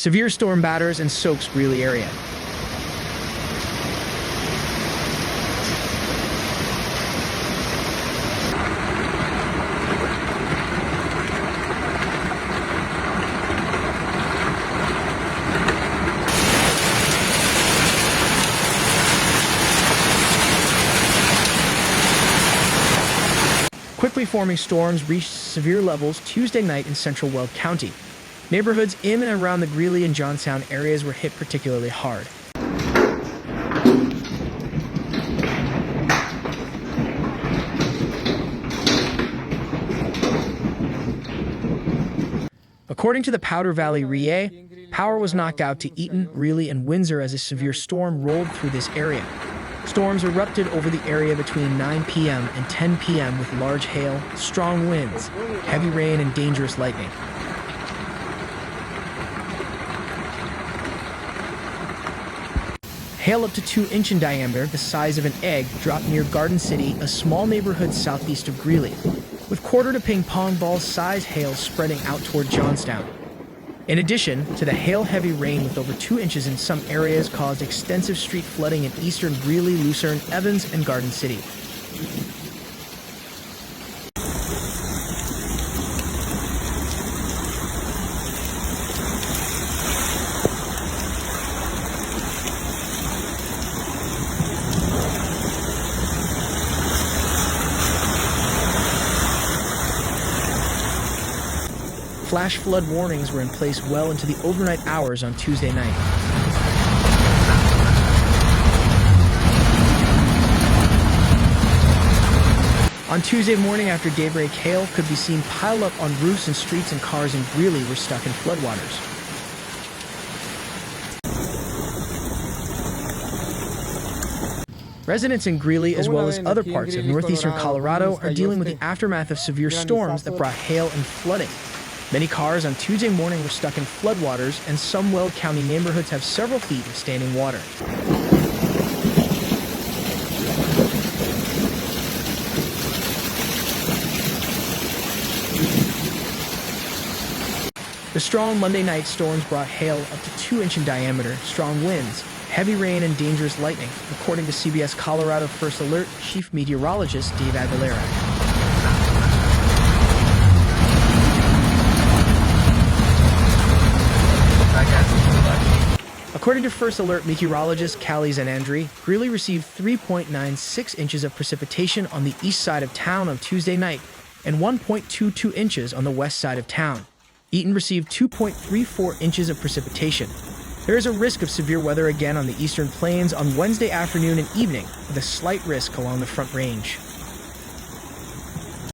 Severe storm batters and soaks Greeley area. Quickly forming storms reached severe levels Tuesday night in Central Weld County. Neighborhoods in and around the Greeley and Johnstown areas were hit particularly hard. According to the Powder Valley REA, power was knocked out to Eaton, Greeley, and Windsor as a severe storm rolled through this area. Storms erupted over the area between 9 p.m. and 10 p.m. with large hail, strong winds, heavy rain, and dangerous lightning. Hail up to 2 inches in diameter, the size of an egg, dropped near Garden City, a small neighborhood southeast of Greeley, with quarter to ping pong ball size hail spreading out toward Johnstown. In addition to the hail-heavy rain with over 2 inches in some areas caused extensive street flooding in eastern Greeley, Lucerne, Evans, and Garden City. Flash flood warnings were in place well into the overnight hours on Tuesday night. On Tuesday morning after daybreak, hail could be seen piled up on roofs and streets, and cars in Greeley were stuck in floodwaters. Residents in Greeley, as well as other parts of northeastern Colorado, are dealing with the aftermath of severe storms that brought hail and flooding. Many cars on Tuesday morning were stuck in floodwaters, and some Weld County neighborhoods have several feet of standing water. The strong Monday night storms brought hail up to 2 inches in diameter, strong winds, heavy rain, and dangerous lightning, according to CBS Colorado First Alert Chief Meteorologist Dave Aguilera. According to First Alert meteorologist Callie Zanandri, Greeley received 3.96 inches of precipitation on the east side of town on Tuesday night and 1.22 inches on the west side of town. Eaton received 2.34 inches of precipitation. There is a risk of severe weather again on the eastern plains on Wednesday afternoon and evening, with a slight risk along the Front Range.